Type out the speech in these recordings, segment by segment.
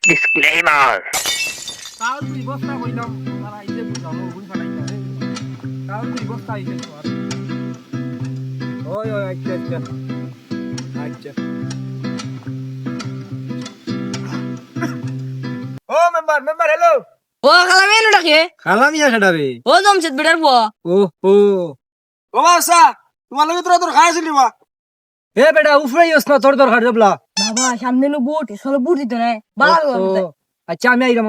Disclaimer. তাও তুই বস্তা কইলাম তারা আইতে বুঝাবো বুঝ ফেলাইতে রে তাও তুই বস্তা আইতে তো আর ওই ওই আচ্ছা আচ্ছা আচ্ছা ও মেম্বার হ্যালো ও খালামি এনো ডাকে খালামি আছেটা রে ও জমছেদ বেটার বুয়া ও ও ও বাসা তোমার লগে তোরা খাই আসলি বা এ বেটা উফরাই ওস না তোর দরকার দেবলা বাবা সামনে নো বুট সলে বুট দিতে নাই ভালো আচ্ছা আমি আইরাম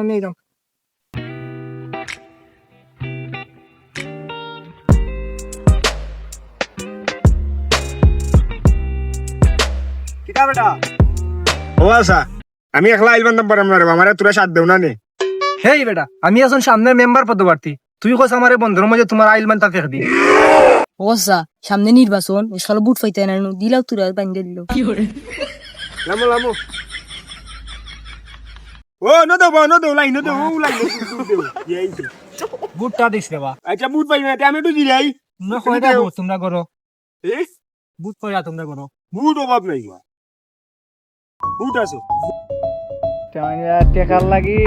কিটা বেটা ও আচ্ছা আমি একলা আইবার নাম্বার আমরা আমারে তোরা সাথ দেও না নে হেই বেটা আমি এখন সামনের মেম্বার পদপ্রার্থী তুই কস আমারে বন্ধুর মাঝে তোমার আইলমান তাকে দি ওসা সামনে নির্বাচন সলে বুট পাইতে না দিলাও তুই আর বান্ধে দিল লামো লামো ও ন দেও লাই দেও এইছে বুটটা দিস রে বা আচ্ছা বুট পাই না আমি তো দিলাই তোমরা কই যাবো তোমরা করো এই বুট কইরা তোমরা করো বুট অভাব নাই গো বুট আছো টেকার লাগি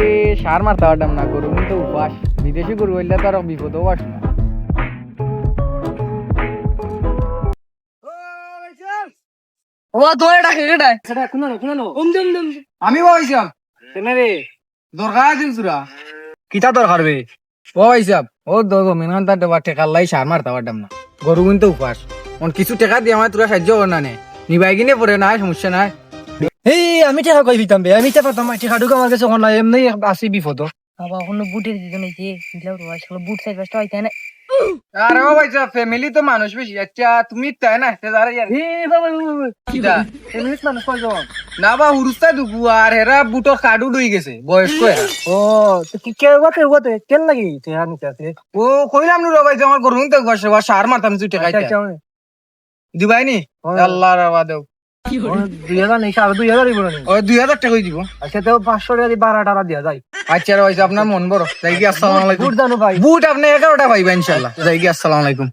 সার মারতে পারতাম না গরু কিন্তু উপাস বিদেশি গরু হইলে তো আর বিপদও বাস না ও তোরে ডাকে কেডা সেটা কোন আমি ভাইসাব তেনে রে দরকার আছিল সুরা কিটা দরকার বে ও ভাইসাব ও মিনান তার দেবা টেকার লাই সার মারতে পারতাম না গরু কিন্তু উপাস কিছু টাকা দিয়ে আমার তোরা সাহায্য কর না নে নিবাই কিনে পড়ে নাই সমস্যা নাই এই আমি টাকা কই দিতাম বে আমি টাকা পাতাম টাকা ঢুকে আমার কাছে অনলাইন এমনি আসি বিপদ বাবা কোনো বুটের দিতে নাই যে দিলাও তো সলে বুট সাইজ বাস্তা হইতে না আরে ও ভাইসাব ফ্যামিলি তো মানুষ বেশি আচ্ছা তুমি তাই না যারা ইয়ার এই বাবা কিটা এমনি মানুষ কই যাও না বা হুরুস্তা দুবু আর হেরা বুটর কাডু লই গেছে বয়স্ক এরা ও তো কি কে কেন লাগি টাকা নিতে আছে ও কইলাম नु রে ভাই যে আমার গরু তো গসে বা সার মারতাম তুই টাকা দিবাই নি আল্লাহ রাবা দেও 2000 নেই 2000 দিব না ওই 2000 টাকা দিব আচ্ছা তো 500 টাকা দিয়ে 12 টাকা দিয়া যায় আচ্ছা রে ভাই আপনার মন বড় যাই কি আসসালামু আলাইকুম বুট দানো ভাই বুট আপনি 11টা পাইবেন ইনশাআল্লাহ যাই কি আসসালামু আলাইকুম